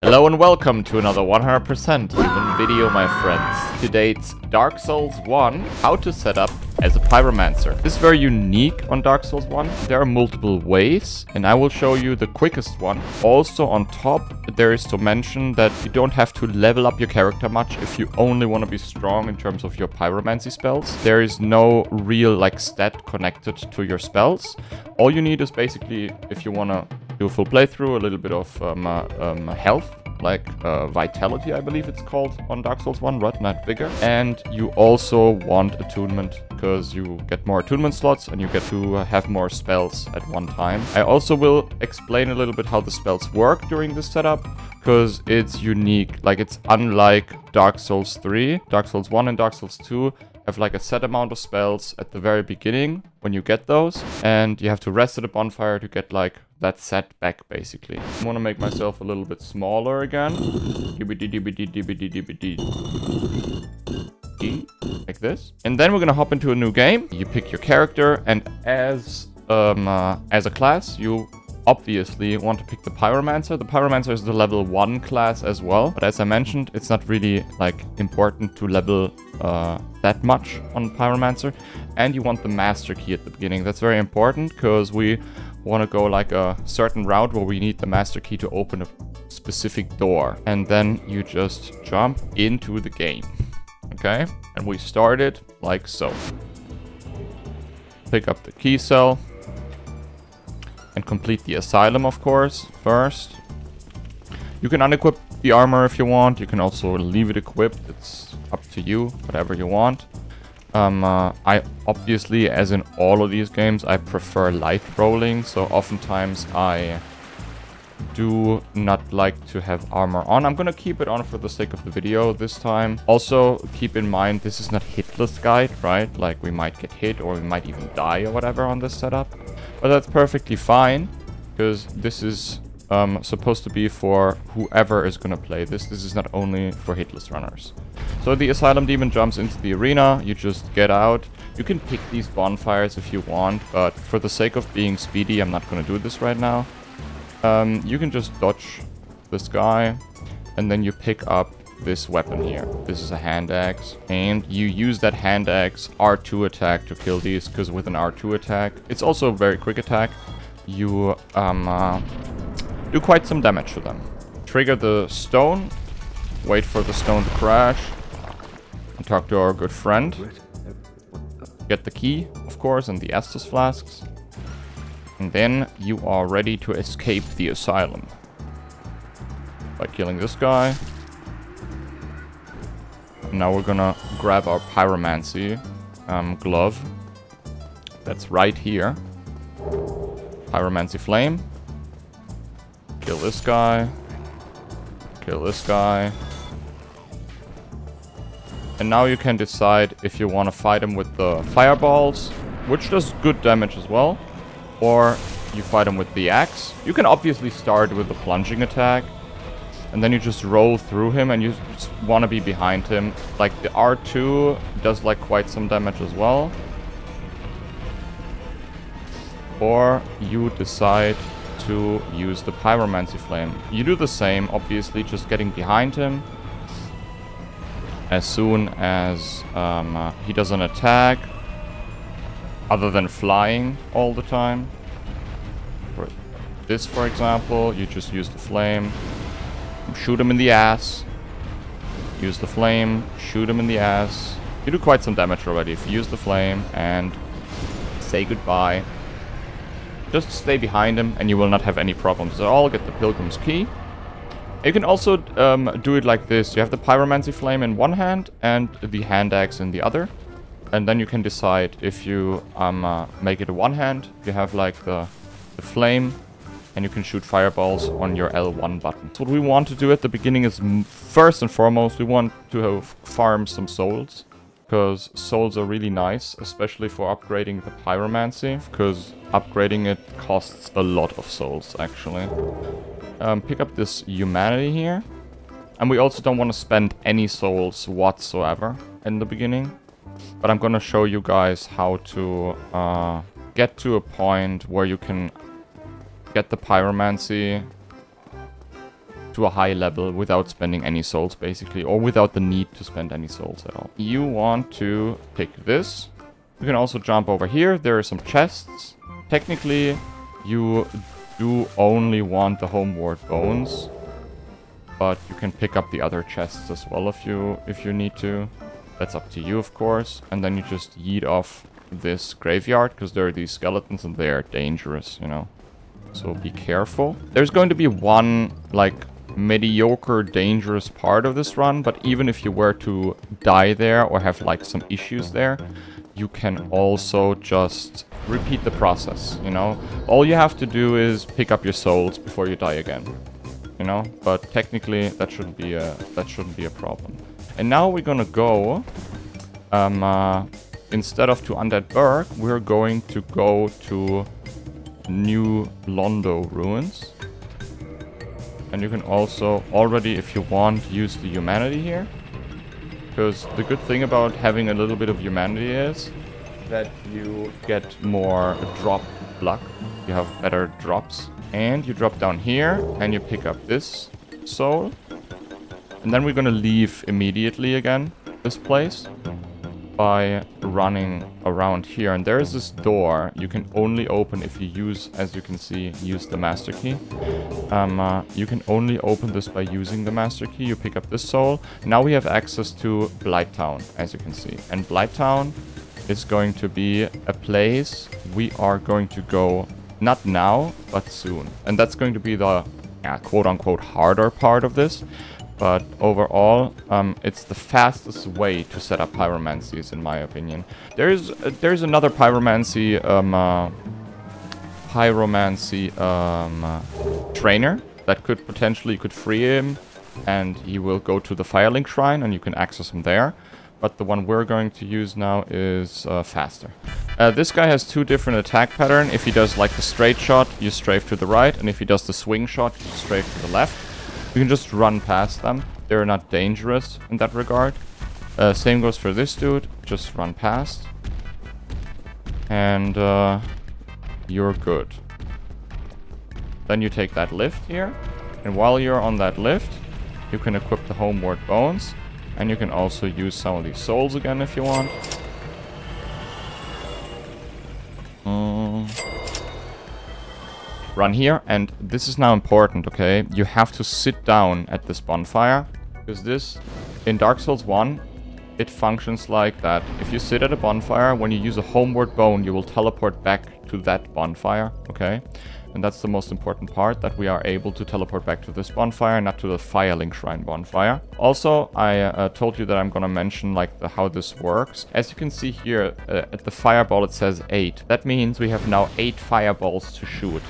Hello and welcome to another 100% human video, my friends. Today it's Dark Souls 1, how to set up as a Pyromancer. This is very unique on Dark Souls 1. There are multiple ways, and I will show you the quickest one. Also on top, there is to mention that you don't have to level up your character much if you only want to be strong in terms of your pyromancy spells. There is no real stat connected to your spells. All you need is basically, if you want to do a full playthrough, a little bit of health, vitality, I believe it's called on Dark Souls 1, right? Not vigor. And you also want attunement, because you get more attunement slots and you get to have more spells at one time. I also will explain a little bit how the spells work during this setup, because it's unique. It's unlike Dark Souls 3. Dark Souls 1 and Dark Souls 2 have a set amount of spells at the very beginning when you get those, and you have to rest at a bonfire to get that set back, basically. I want to make myself a little bit smaller again. Like this. And then we're gonna hop into a new game. You pick your character, and as a class, you obviously want to pick the Pyromancer. The Pyromancer is the level 1 class as well, but as I mentioned, it's not really important to level that much on Pyromancer. And you want the Master Key at the beginning. That's very important, because we want to go a certain route where we need the Master Key to open a specific door. And then you just jump into the game. Okay? And we start it like so. Pick up the key cell. And complete the Asylum, of course, first. You can unequip the armor if you want. You can also leave it equipped. It's up to you, whatever you want. I obviously, as in all of these games, I prefer light rolling. So oftentimes I do not like to have armor on. I'm gonna keep it on for the sake of the video this time. Also, keep in mind, this is not hitless guide, right? We might get hit or we might even die or whatever on this setup. But that's perfectly fine, because this is supposed to be for whoever is gonna play this. This is not only for hitless runners. So the Asylum Demon jumps into the arena. You just get out. You can pick these bonfires if you want, but for the sake of being speedy, I'm not gonna do this right now. You can just dodge this guy, and then you pick up this weapon here. This is a hand axe, and you use that hand axe R2 attack to kill these, because with an R2 attack, it's also a very quick attack, you do quite some damage to them. Trigger the stone, wait for the stone to crash, and talk to our good friend. Get the key, of course, and the Estus flasks. And then you are ready to escape the Asylum by killing this guy. Now we're gonna grab our Pyromancy glove. That's right here. Pyromancy flame. Kill this guy. Kill this guy. And now you can decide if you want to fight him with the fireballs, which does good damage as well, or you fight him with the axe. You can obviously start with the plunging attack, and then you just roll through him, and you just want to be behind him. The R2 does quite some damage as well. Or you decide to use the Pyromancy flame. You do the same, obviously, just getting behind him. As soon as he does an attack, other than flying all the time. For this, for example, you just use the flame. Shoot him in the ass. Use the flame. Shoot him in the ass. You do quite some damage already if you use the flame and say goodbye. Just stay behind him and you will not have any problems at all. Get the Pilgrim's Key. You can also do it like this. You have the Pyromancy flame in one hand and the hand axe in the other. And then you can decide if you make it a one hand. You have the flame. And you can shoot fireballs on your L1 button. So what we want to do at the beginning is, first and foremost, we want to farm some souls. Because souls are really nice, especially for upgrading the Pyromancy. Because upgrading it costs a lot of souls, actually. Pick up this humanity here. And we also don't want to spend any souls whatsoever in the beginning. But I'm going to show you guys how to get to a point where you can get the Pyromancy to a high level without spending any souls, basically, or without the need to spend any souls at all. You want to pick this. You can also jump over here. There are some chests. Technically, you do only want the homeward bones, but you can pick up the other chests as well if you need to. That's up to you, of course. And then you just yeet off this graveyard, because there are these skeletons and they are dangerous, you know. So be careful. There's going to be one, like, mediocre, dangerous part of this run, but even if you were to die there or have, like, some issues there, you can also just repeat the process, you know. All you have to do is pick up your souls before you die again, you know. But technically, that shouldn't be a problem. And now we're gonna go, instead of to Undead Burg, we're going to go to New Londo Ruins. And you can also already, if you want, use the humanity here. Because the good thing about having a little bit of humanity is that you get more drop luck. You have better drops. And you drop down here and you pick up this soul. And then we're gonna leave immediately again, this place, by running around here. And there's this door you can only open if you use, as you can see, use the master key. You can only open this by using the master key. You pick up this soul. Now we have access to Blighttown, as you can see. And Blighttown is going to be a place we are going to go, not now, but soon. And that's going to be the quote-unquote harder part of this. But overall, it's the fastest way to set up pyromancies, in my opinion. There's another pyromancy trainer that could potentially free him, and he will go to the Firelink Shrine, and you can access him there. But the one we're going to use now is faster. This guy has two different attack patterns. If he does like the straight shot, you strafe to the right, and if he does the swing shot, you strafe to the left. You can just run past them. They're not dangerous in that regard. Same goes for this dude. Just run past. And you're good. Then you take that lift here. And while you're on that lift, you can equip the homeward bones. And you can also use some of these souls again if you want. Run here, and this is now important, okay? You have to sit down at this bonfire, because this, in Dark Souls 1, it functions like that. If you sit at a bonfire, when you use a homeward bone, you will teleport back to that bonfire, okay? And that's the most important part, that we are able to teleport back to this bonfire, not to the Firelink Shrine bonfire. Also, I told you that I'm gonna mention like how this works. As you can see here, at the fireball it says 8. That means we have now 8 fireballs to shoot.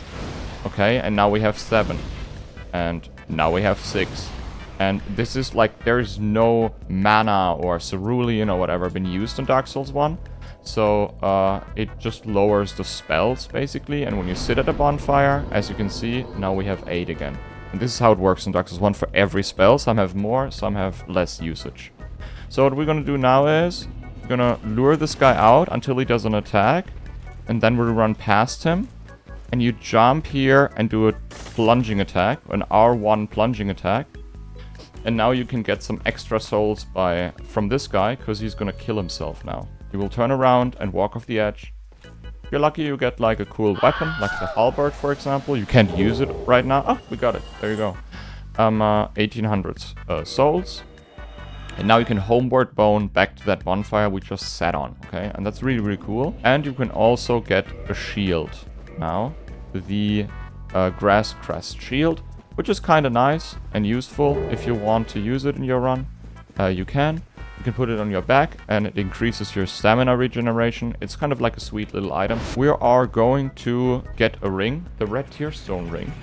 Okay, and now we have 7. And now we have 6. And this is like, there's no mana or cerulean or whatever been used in Dark Souls 1. So it just lowers the spells, basically. And when you sit at a bonfire, as you can see, now we have 8 again. And this is how it works in Dark Souls 1 for every spell. Some have more, some have less usage. So what we're going to do now is, we're going to lure this guy out until he does an attack. And then we'll run past him. And you jump here and do a plunging attack, an R1 plunging attack. And now you can get some extra souls from this guy, because he's going to kill himself now. He will turn around and walk off the edge. If you're lucky, you get like a cool weapon, like the halberd, for example. You can't use it right now. Oh, we got it. There you go. 1800 souls. And now you can homeward bone back to that bonfire we just sat on, okay? And that's really, really cool. And you can also get a shield now. The Grass Crest shield, which is kind of nice and useful. If you want to use it in your run, you can. You can put it on your back and it increases your stamina regeneration. It's kind of like a sweet little item. We are going to get a ring, the Red Tearstone ring,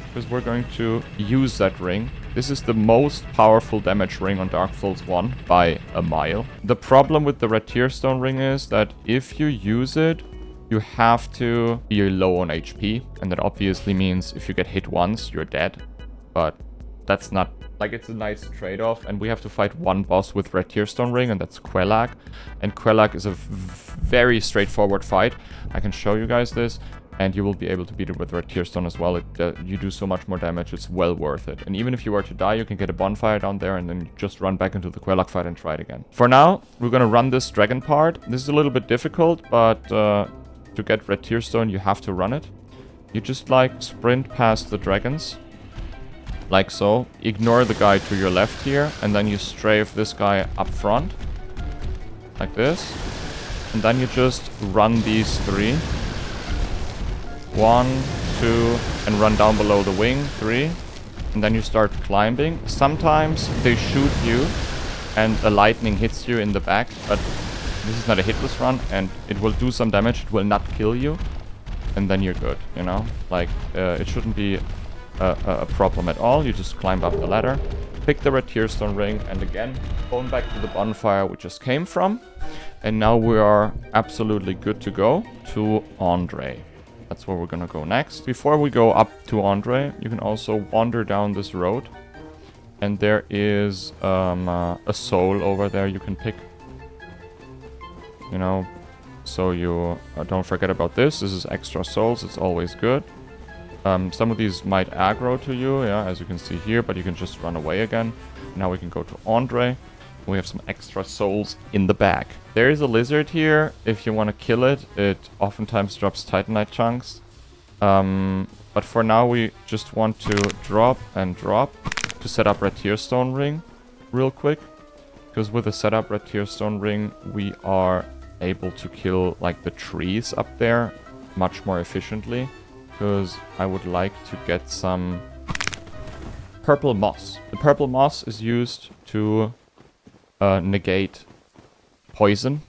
because we're going to use that ring. This is the most powerful damage ring on Dark Souls 1 by a mile. The problem with the Red Tearstone ring is that if you use it, you have to be low on HP. And that obviously means if you get hit once, you're dead. But that's not... like, it's a nice trade-off, and we have to fight one boss with Red Tearstone Ring, and that's Queelag. And Queelag is a very straightforward fight. I can show you guys this. And you will be able to beat it with Red Tearstone as well. You do so much more damage, it's well worth it. And even if you were to die, you can get a bonfire down there and then just run back into the Queelag fight and try it again. For now, we're gonna run this dragon part. This is a little bit difficult, but to get Red Tearstone, you have to run it. You just like sprint past the dragons, like so. Ignore the guy to your left here, and then you strafe this guy up front, like this. And then you just run these 3. 1, 2, and run down below the wing, 3. And then you start climbing. Sometimes they shoot you and a lightning hits you in the back, but this is not a hitless run and it will do some damage. It will not kill you. And then you're good, you know? Like, it shouldn't be a problem at all. You just climb up the ladder, pick the Red Tearstone ring, and again, going back to the bonfire we just came from. And now we are absolutely good to go to Andre. That's where we're gonna go next. Before we go up to Andre, you can also wander down this road. And there is a soul over there you can pick. You know, so you don't forget about this. This is extra souls, it's always good. Some of these might aggro to you, yeah, as you can see here, but you can just run away again. Now we can go to Andre. We have some extra souls in the bag. There is a lizard here. If you want to kill it, it oftentimes drops Titanite chunks. But for now, we just want to drop and drop to set up Red Tearstone ring real quick. Because with the setup Red Tearstone ring, we are able to kill like the trees up there much more efficiently. Because I would like to get some purple moss. The purple moss is used to negate poison,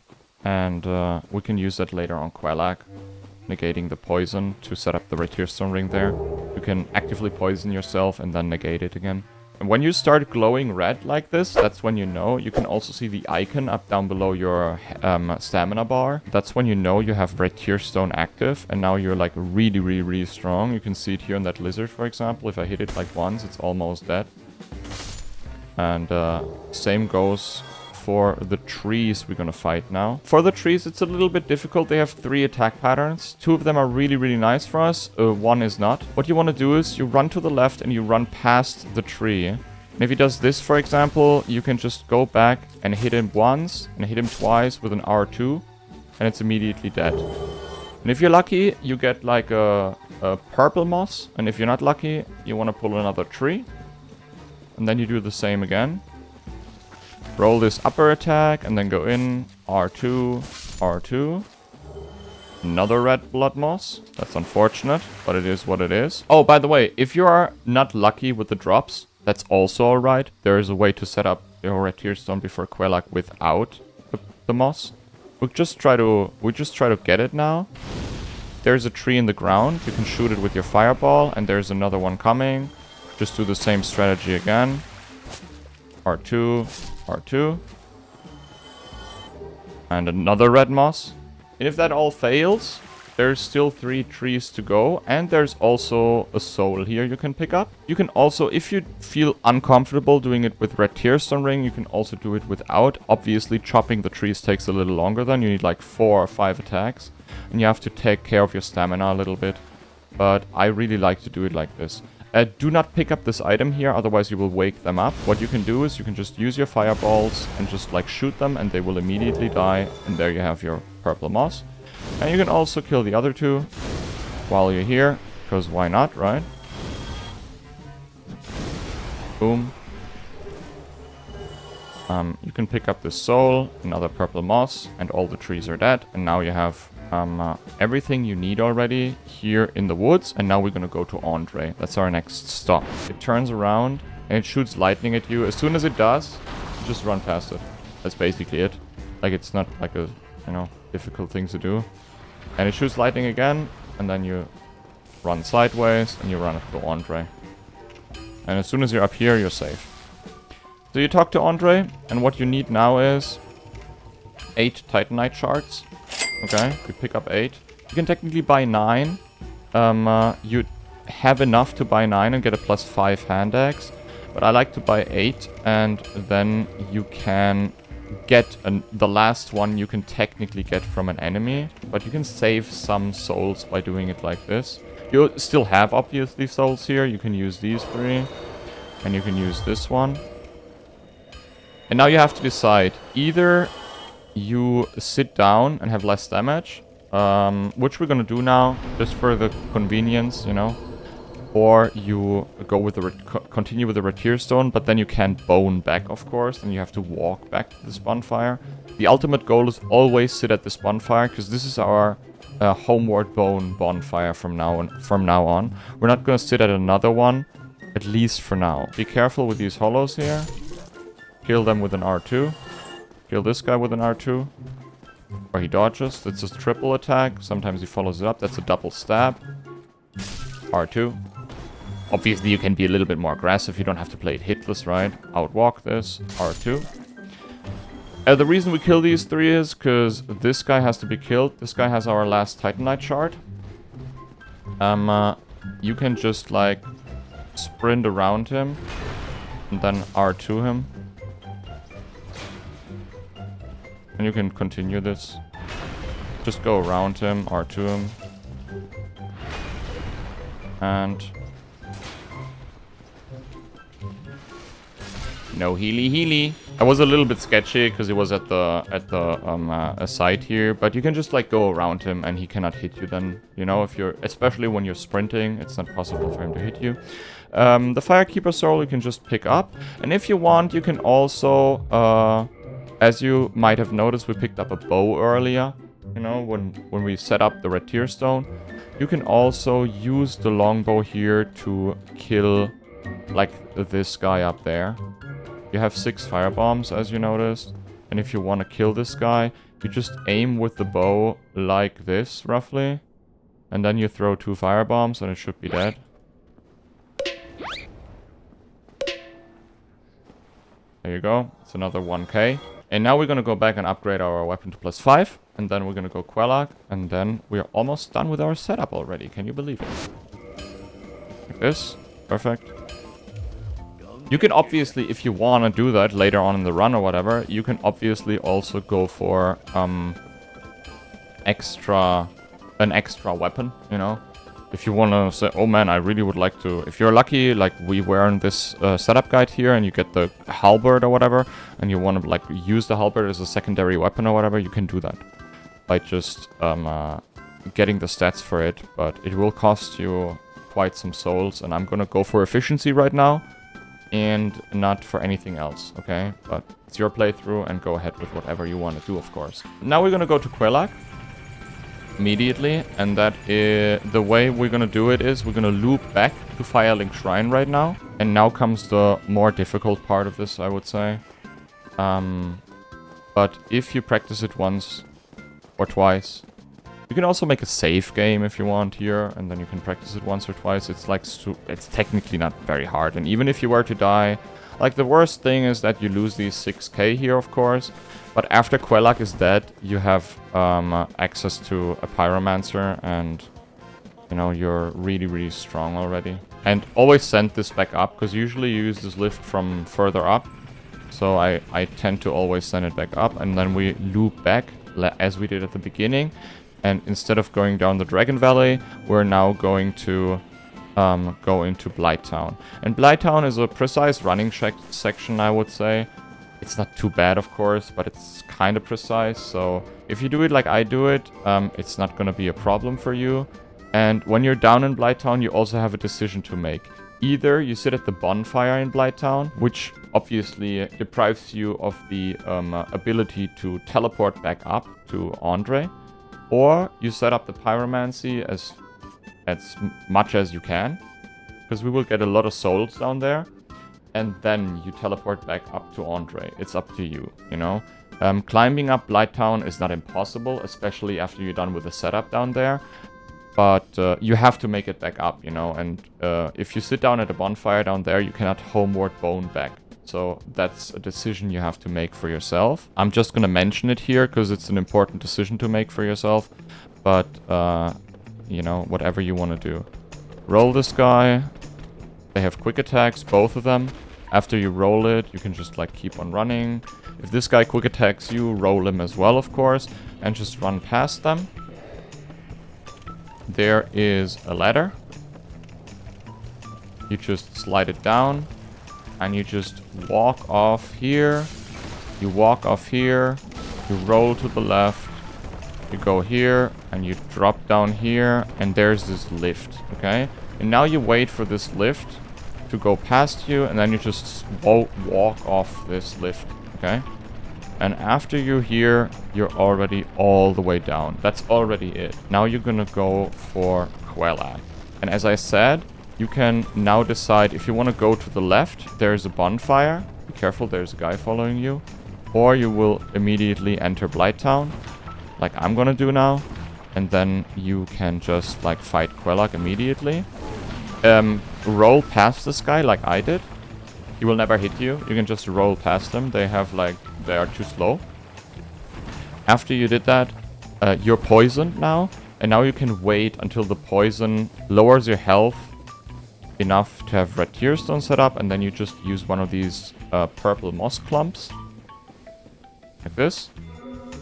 and we can use that later on Queelag, negating the poison to set up the Red Tearstone ring there. You can actively poison yourself and then negate it again. And when you start glowing red like this, that's when you know. You can also see the icon up down below your stamina bar. That's when you know you have Red Tearstone active, and now you're like really strong. You can see it here on that lizard, for example. If I hit it like once, it's almost dead. And same goes for the trees we're gonna fight now. For the trees, it's a little bit difficult. They have 3 attack patterns. 2 of them are really nice for us. 1 is not. What you want to do is you run to the left and you run past the tree. And if he does this, for example, you can just go back and hit him once and hit him twice with an R2, and it's immediately dead. And if you're lucky, you get like a purple moss. And if you're not lucky, you want to pull another tree. And then you do the same again. Roll this upper attack and then go in. R2, R2. Another red blood moss. That's unfortunate, but it is what it is. Oh, by the way, if you are not lucky with the drops, that's also alright. There is a way to set up your Red Tearstone before Queelag without the moss. We'll just try to get it now. There's a tree in the ground. You can shoot it with your fireball, and there's another one coming. Just do the same strategy again. R2, R2. And another red moss. And if that all fails, there's still 3 trees to go. And there's also a soul here you can pick up. You can also, if you feel uncomfortable doing it with Red Tearstone ring, you can also do it without. Obviously, chopping the trees takes a little longer than. You need like 4 or 5 attacks. And you have to take care of your stamina a little bit. But I really like to do it like this. Do not pick up this item here, otherwise you will wake them up. What you can do is you can just use your fireballs and just like shoot them, and they will immediately die. And there you have your purple moss. And you can also kill the other 2 while you're here, because why not, right? Boom. You can pick up this soul, another purple moss, and all the trees are dead. And now you have everything you need already here in the woods. And now we're gonna go to Andre. That's our next stop. It turns around and it shoots lightning at you. As soon as it does, you just run past it. That's basically it. Like, it's not like a, you know, difficult thing to do. And it shoots lightning again, and then you run sideways and you run up to Andre. And as soon as you're up here, you're safe. So you talk to Andre, and what you need now is 8 Titanite shards. Okay, you pick up 8. You can technically buy 9. You have enough to buy 9 and get a +5 hand axe. But I like to buy 8, and then you can get the last one you can technically get from an enemy, but you can save some souls by doing it like this. You still have, obviously, souls here. You can use these 3, and you can use this one. And now you have to decide. Either you sit down and have less damage, which we're gonna do now, just for the convenience, you know. Or you go with the continue with the Retir Stone, but then you can't bone back, of course, and you have to walk back to this bonfire. The ultimate goal is always sit at this bonfire, because this is our homeward bonfire from now on. We're not gonna sit at another one, at least for now. Be careful with these hollows here. Kill them with an R2. Kill this guy with an R2. Or he dodges. That's a triple attack. Sometimes he follows it up. That's a double stab. R2. Obviously, you can be a little bit more aggressive. You don't have to play it hitless, right? Outwalk this. R2. The reason we kill these 3 is because this guy has to be killed. This guy has our last Titanite shard. You can just, like, sprint around him. And then R2 him. And you can continue this. Just go around him, R2 him. And no healy. I was a little bit sketchy because he was at the side here, but you can just like go around him and he cannot hit you then, you know, if you're, especially when you're sprinting, it's not possible for him to hit you. The Firekeeper Soul you can just pick up, and if you want, you can also, as you might have noticed, we picked up a bow earlier, you know, when we set up the Retir Stone. You can also use the longbow here to kill, like, this guy up there. You have 6 firebombs, as you noticed. And if you want to kill this guy, you just aim with the bow like this, roughly. And then you throw 2 firebombs and it should be dead. There you go. It's another 1k. And now we're going to go back and upgrade our weapon to +5. And then we're going to go Queelag. And then we are almost done with our setup already. Can you believe it? Like this. Perfect. You can obviously, if you want to do that later on in the run or whatever, you can obviously also go for an extra weapon, you know? If you want to say, oh man, I really would like to... If you're lucky, like we were in this setup guide here, and you get the halberd or whatever, and you want to like use the halberd as a secondary weapon or whatever, you can do that. By just getting the stats for it, but it will cost you quite some souls, and I'm gonna go for efficiency right now, and not for anything else, okay? But it's your playthrough, and go ahead with whatever you want to do, of course. Now we're gonna go to Queelag immediately, and that is the way we're gonna do it is we're gonna loop back to Firelink Shrine right now, and now comes the more difficult part of this, I would say. But if you practice it once or twice, you can also make a save game if you want here, and then you can practice it once or twice. It's like, it's technically not very hard, and even if you were to die, like the worst thing is that you lose these 6k here, of course. But after Queelag is dead, you have access to a Pyromancer, and you know, you're really, really strong already. And always send this back up, because usually you use this lift from further up. So I tend to always send it back up, and then we loop back, as we did at the beginning. And instead of going down the Dragon Valley, we're now going to go into Blighttown. And Blighttown is a precise running section, I would say. It's not too bad, of course, but it's kind of precise. So if you do it like I do it, it's not going to be a problem for you. And when you're down in Blighttown, you also have a decision to make. Either you sit at the bonfire in Blighttown, which obviously deprives you of the ability to teleport back up to Andre, or you set up the Pyromancy as much as you can, because we will get a lot of souls down there, and then you teleport back up to Andre. It's up to you, you know? Climbing up Blighttown is not impossible, especially after you're done with the setup down there, but you have to make it back up, you know? And if you sit down at a bonfire down there, you cannot homeward bone back. So that's a decision you have to make for yourself. I'm just gonna mention it here because it's an important decision to make for yourself. But, you know, whatever you want to do. Roll this guy. They have quick attacks, both of them. After you roll it, you can just like keep on running. If this guy quick attacks you, roll him as well, of course, and just run past them. There is a ladder. You just slide it down, and you just walk off here. You walk off here, you roll to the left, you go here, and you drop down here, and there's this lift, okay? And now you wait for this lift to go past you, and then you just walk off this lift, okay? And after you're here, you're already all the way down. That's already it. Now you're gonna go for Queelag. And as I said, you can now decide if you want to go to the left. There's a bonfire. Be careful, there's a guy following you. Or you will immediately enter Blighttown, like I'm gonna do now. And then you can just like fight Queelag immediately. Roll past this guy like I did. He will never hit you. You can just roll past them. They are too slow. After you did that, you're poisoned now. And now you can wait until the poison lowers your health enough to have red tearstone set up. And then you just use one of these purple moss clumps. Like this.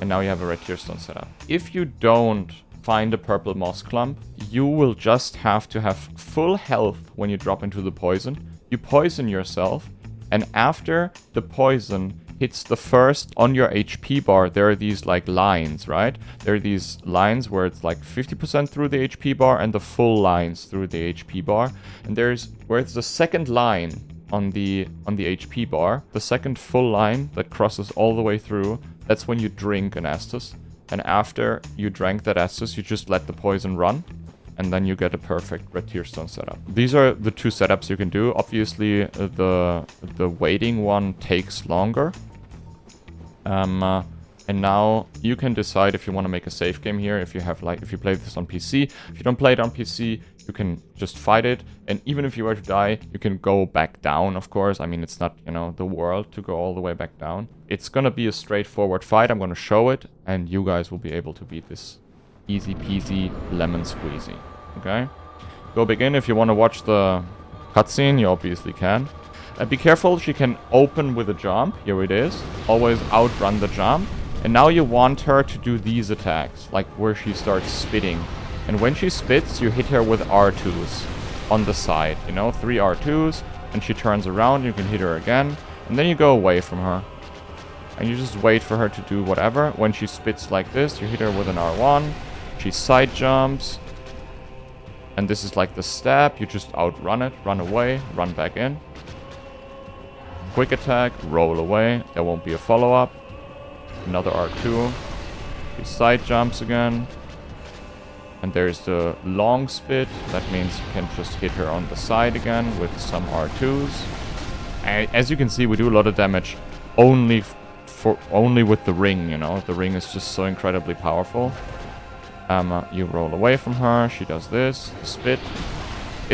And now you have a red tearstone set up. If you don't find a purple moss clump, you will just have to have full health when you drop into the poison. You poison yourself, and after the poison hits the first on your HP bar, there are these like lines, right? There are these lines where it's like 50% through the HP bar and the full lines through the HP bar. And there's where it's the second line on the HP bar, the second full line that crosses all the way through. That's when you drink an Estus. And after you drank that Estus, you just let the poison run. And then you get a perfect red tearstone setup. These are the two setups you can do. Obviously, the waiting one takes longer. And now you can decide if you want to make a save game here. If you play this on PC. If you don't play it on PC, you can just fight it. And even if you were to die, you can go back down, of course. I mean, it's not, you know, the world to go all the way back down. It's gonna be a straightforward fight. I'm gonna show it, and you guys will be able to beat this. Easy peasy, lemon squeezy. Okay? Go begin. If you want to watch the cutscene, you obviously can. Be careful, she can open with a jump. Here it is. Always outrun the jump. And now you want her to do these attacks, like where she starts spitting. And when she spits, you hit her with R2s on the side. You know, 3 R2s, and she turns around, you can hit her again. And then you go away from her. And you just wait for her to do whatever. When she spits like this, you hit her with an R1. She side jumps. And this is like the stab. You just outrun it, run away, run back in. Quick attack, roll away. There won't be a follow-up. Another R2. She side jumps again. And there's the long spit. That means you can just hit her on the side again with some R2s. And as you can see, we do a lot of damage only with the ring, you know. The ring is just so incredibly powerful. You roll away from her. She does this. Spit.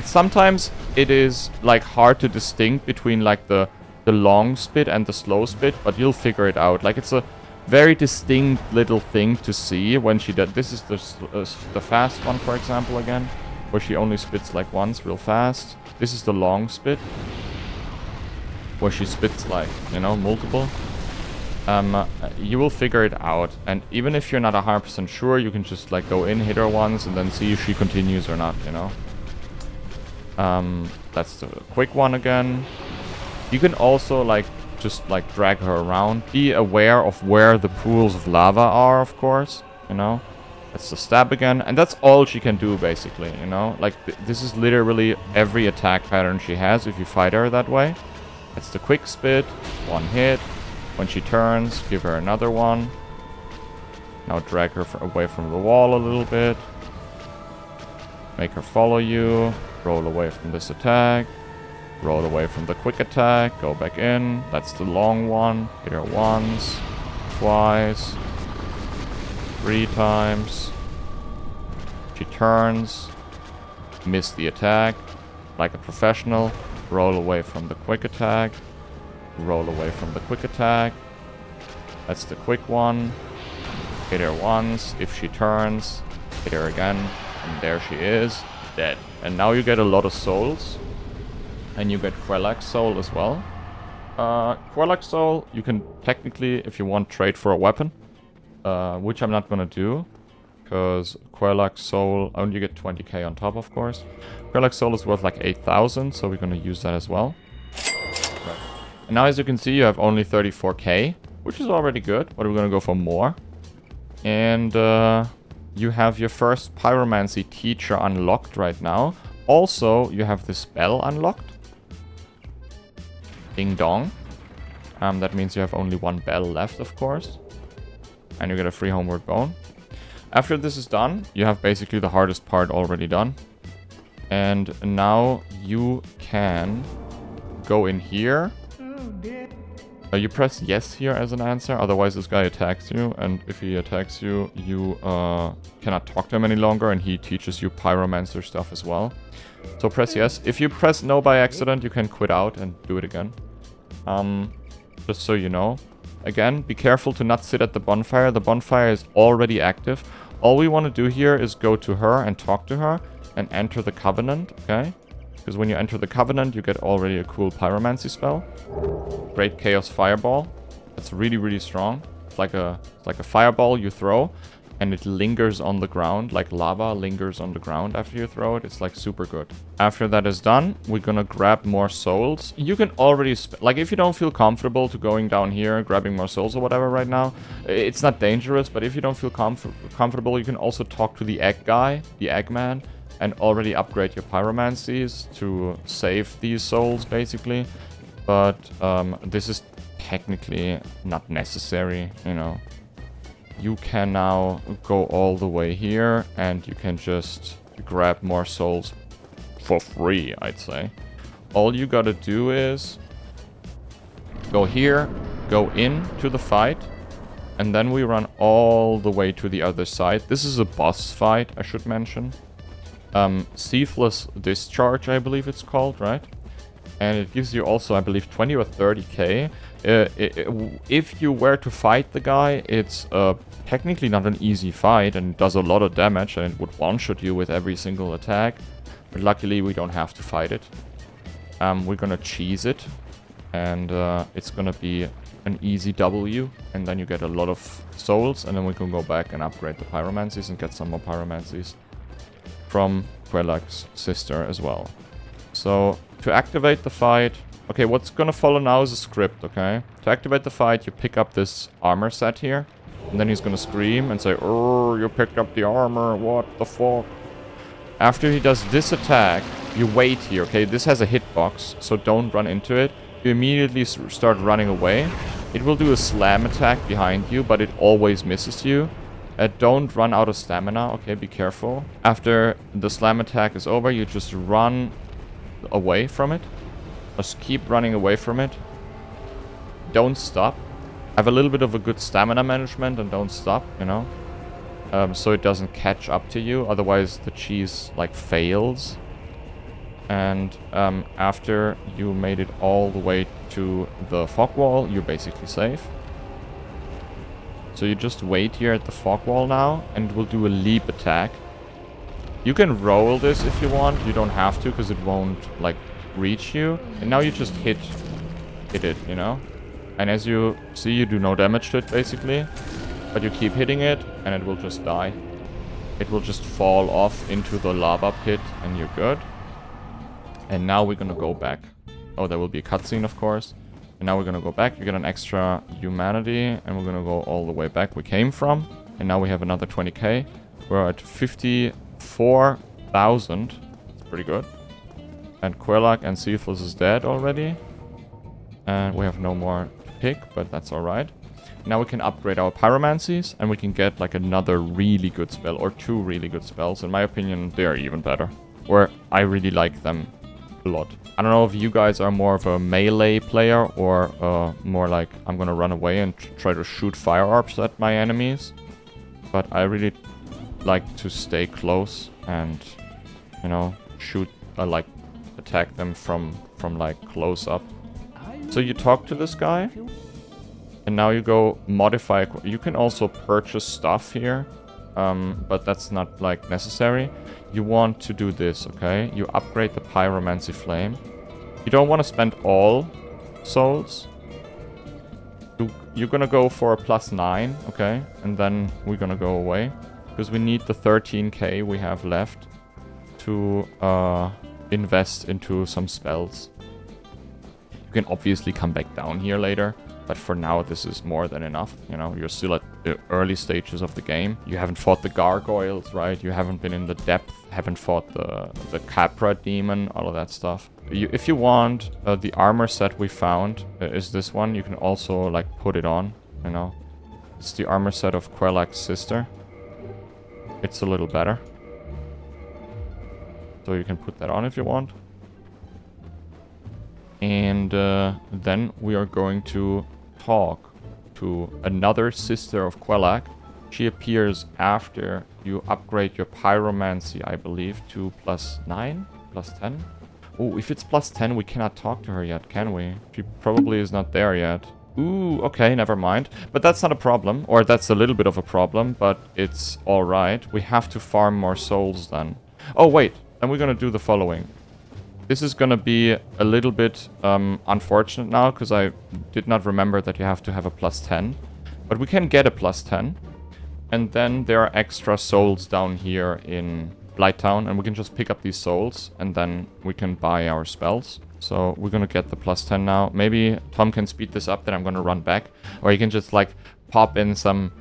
Sometimes it is like hard to distinguish between like the long spit and the slow spit, but you'll figure it out. Like, it's a very distinct little thing to see when she does. This is the fast one, for example, again, where she only spits like once real fast. This is the long spit, where she spits like, you know, multiple. You will figure it out, and even if you're not 100% sure, you can just like go in, hit her once, and then see if she continues or not, you know. That's the quick one again. You can also like just like drag her around. Be aware of where the pools of lava are, of course, you know. That's the stab again, and that's all she can do basically, you know. Like this is literally every attack pattern she has if you fight her that way. That's the quick spit, one hit. When she turns, give her another one. Now drag her away from the wall a little bit. Make her follow you. Roll away from this attack. Roll away from the quick attack. Go back in. That's the long one. Hit her once. Twice. 3 times. She turns. Miss the attack. Like a professional. Roll away from the quick attack. Roll away from the quick attack. That's the quick one. Hit her once. If she turns, hit her again. And there she is. Dead. And now you get a lot of souls. And you get Queelag's soul as well. Queelag Soul, you can technically, if you want, trade for a weapon. Which I'm not gonna do. Because Queelag Soul, only get 20k on top, of course. Queelag Soul is worth like 8,000, so we're gonna use that as well. Right. And now, as you can see, you have only 34k, which is already good, but we're gonna go for more. And you have your first Pyromancy teacher unlocked right now. Also, you have the spell unlocked. Ding dong. That means you have only one bell left, of course. And you get a free homeward bone. After this is done, you have basically the hardest part already done. And now you can go in here. You press yes here as an answer, otherwise this guy attacks you. And if he attacks you, you cannot talk to him any longer, and he teaches you Pyromancer stuff as well. So press yes. If you press no by accident, you can quit out and do it again. Just so you know. Again, be careful to not sit at the bonfire. The bonfire is already active. All we want to do here is go to her and talk to her and enter the Covenant, okay? Because when you enter the Covenant, you get already a cool Pyromancy spell. Great Chaos Fireball. That's really, really strong. It's like a fireball you throw, and it lingers on the ground, like lava lingers on the ground after you throw it. It's like super good. After that is done, we're gonna grab more souls. You can already, like if you don't feel comfortable to going down here, grabbing more souls or whatever right now, it's not dangerous, but if you don't feel comfortable, you can also talk to the egg guy, the Eggman, and already upgrade your Pyromancies to save these souls, basically. But this is technically not necessary, you know. You can now go all the way here, and you can just grab more souls for free, I'd say. All you gotta do is go here, go into the fight, and then we run all the way to the other side. This is a boss fight, I should mention. Ceaseless Discharge, I believe it's called, right? And it gives you also, I believe, 20 or 30k. If you were to fight the guy, it's technically not an easy fight, and it does a lot of damage, and it would one-shot you with every single attack. But luckily, we don't have to fight it. We're gonna cheese it, and it's gonna be an easy W, and then you get a lot of souls, and then we can go back and upgrade the Pyromancies and get some more Pyromancies from Queelag's sister as well. So, to activate the fight... Okay, what's gonna follow now is a script, okay? To activate the fight, you pick up this armor set here. And then he's gonna scream and say, "Oh, you picked up the armor, what the fuck?" After he does this attack, you wait here, okay? This has a hitbox, so don't run into it. You immediately start running away. It will do a slam attack behind you, but it always misses you. Don't run out of stamina, okay? Be careful. After the slam attack is over, you just run away from it. Just keep running away from it. Don't stop. Have a little bit of a good stamina management and don't stop, you know. So it doesn't catch up to you. Otherwise the cheese like fails. And after you made it all the way to the fog wall, you're basically safe. So you just wait here at the fog wall now, and we'll do a leap attack. You can roll this if you want. You don't have to, because it won't like reach you. And now you just hit it, you know. And as you see, you do no damage to it basically, but you keep hitting it, and it will just die. It will just fall off into the lava pit, and you're good. And now we're gonna go back. Oh, there will be a cutscene, of course. And now we're gonna go back. You get an extra humanity, and we're gonna go all the way back we came from. And now we have another 20k. We're at 54,000. It's pretty good. And Queelag and Ceaseless is dead already. And we have no more to pick, but that's alright. Now we can upgrade our Pyromancies, and we can get like another really good spell, or two really good spells. In my opinion, they're even better. Or I really like them a lot. I don't know if you guys are more of a melee player, or more like I'm gonna run away and try to shoot fire orbs at my enemies. But I really like to stay close and, you know, shoot, like attack them from like close up. So you talk to this guy, and now you go modify. You can also purchase stuff here, but that's not like necessary. You want to do this, okay? You upgrade the Pyromancy Flame. You don't want to spend all souls. You're gonna go for a +9, okay? And then we're gonna go away. Because we need the 13k we have left to invest into some spells. You can obviously come back down here later. But for now, this is more than enough. You know, you're still at the early stages of the game. You haven't fought the gargoyles, right? You haven't been in the depth, haven't fought the Capra demon, all of that stuff. If you want, the armor set we found is this one. You can also, like, put it on, you know. It's the armor set of Queelag's sister. It's a little better. So you can put that on if you want. And then we are going to talk to another sister of Queelag. She appears after you upgrade your Pyromancy, I believe, to +9, +10. Oh, if it's +10, we cannot talk to her yet, can we? She probably is not there yet. Ooh, okay, never mind. But that's not a problem, or that's a little bit of a problem, but it's alright. We have to farm more souls then. Oh, wait, and we're gonna do the following. This is gonna be a little bit unfortunate now, because I did not remember that you have to have a +10. But we can get a +10. And then there are extra souls down here in Blighttown, and we can just pick up these souls, and then we can buy our spells. So we're gonna get the +10 now. Maybe Tom can speed this up, then I'm gonna run back. Or you can just, like, pop in some,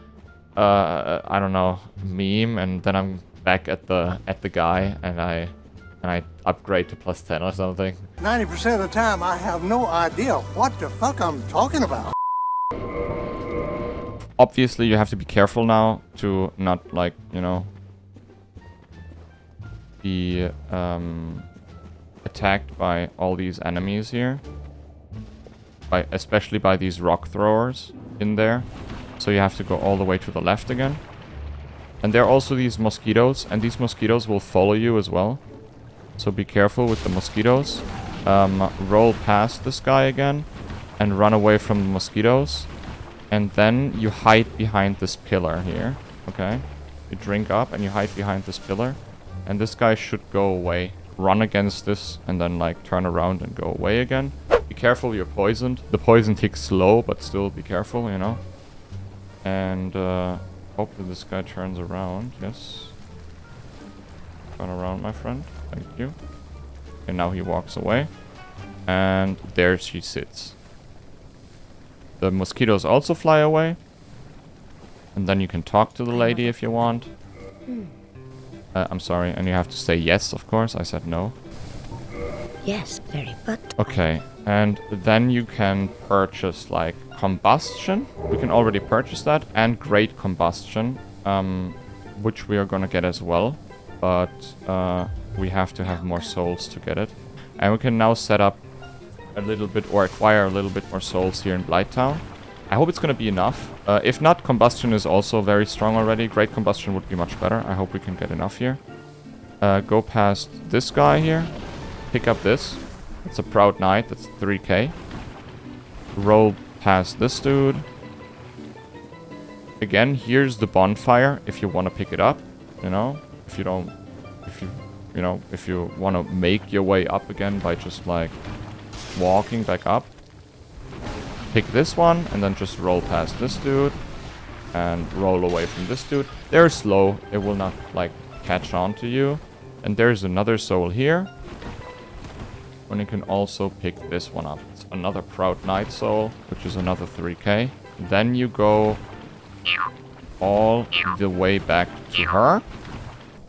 I don't know, meme, and then I'm back at the guy, and I upgrade to +10 or something. 90% of the time, I have no idea what the fuck I'm talking about. Obviously, you have to be careful now to not, like, you know, be attacked by all these enemies here. Especially by these rock throwers in there. So you have to go all the way to the left again. And there are also these mosquitoes, and these mosquitoes will follow you as well. So be careful with the mosquitoes. Roll past this guy again and run away from the mosquitoes. And then you hide behind this pillar here. Okay? You drink up and you hide behind this pillar. And this guy should go away. Run against this and then, like, turn around and go away again. Be careful, you're poisoned. The poison ticks slow, but still be careful, you know. And hopefully this guy turns around. Yes. Turn around, my friend. Thank you. And now he walks away. And there she sits. The mosquitoes also fly away. And then you can talk to the lady if you want. I'm sorry, and you have to say yes, of course. I said no. Yes, very but. Okay, and then you can purchase, like, combustion. We can already purchase that. And great combustion, which we are gonna get as well. But we have to have more souls to get it. And we can now set up a little bit, or acquire a little bit more souls here in Blighttown. I hope it's going to be enough. If not, combustion is also very strong already. Great combustion would be much better. I hope we can get enough here. Go past this guy here. Pick up this. It's a Proud Knight. That's 3k. Roll past this dude. Again, here's the bonfire if you want to pick it up. You know, if you don't... If you want to make your way up again by just, like, walking back up. Pick this one and then just roll past this dude and roll away from this dude. They're slow. It will not, like, catch on to you. And there's another soul here. And you can also pick this one up. It's another Proud Knight soul, which is another 3k. Then you go all the way back to her.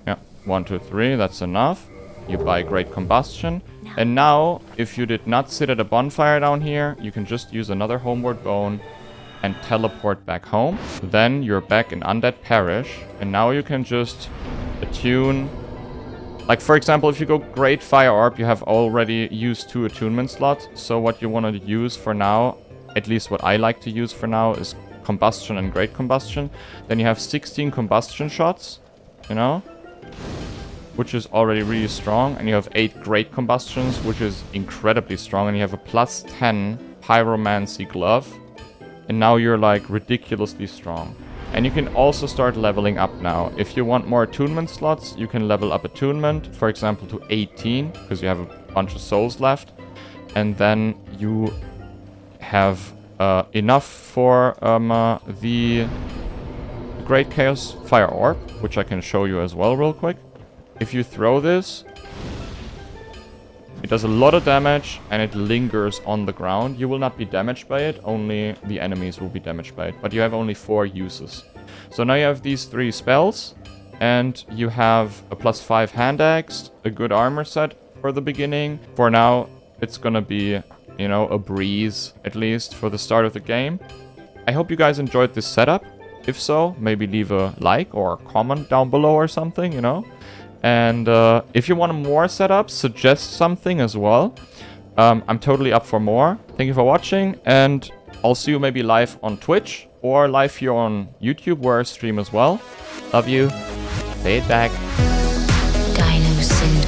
Yeah, 1, 2, 3, that's enough. You buy Great Combustion. And now, if you did not sit at a bonfire down here, you can just use another Homeward Bone and teleport back home. Then you're back in Undead Parish, and now you can just attune... Like, for example, if you go Great Fire Orb, you have already used 2 attunement slots. So what you want to use for now, at least what I like to use for now, is Combustion and Great Combustion. Then you have 16 Combustion shots, you know? Which is already really strong. And you have 8 Great Combustions, which is incredibly strong. And you have a +10 Pyromancy glove. And now you're, like, ridiculously strong. And you can also start leveling up now. If you want more attunement slots, you can level up attunement, for example, to 18, because you have a bunch of souls left. And then you have enough for the Great Chaos Fire Orb, which I can show you as well real quick. If you throw this, it does a lot of damage and it lingers on the ground. You will not be damaged by it, only the enemies will be damaged by it. But you have only 4 uses. So now you have these 3 spells, and you have a +5 hand axe, a good armor set for the beginning. For now, it's gonna be, you know, a breeze, at least for the start of the game. I hope you guys enjoyed this setup. If so, maybe leave a like or a comment down below or something, you know. And if you want more setups, suggest something as well. I'm totally up for more. Thank you for watching, and I'll see you maybe live on Twitch or live here on YouTube, where I stream as well. Love you. Say it back. Dino Syndrome.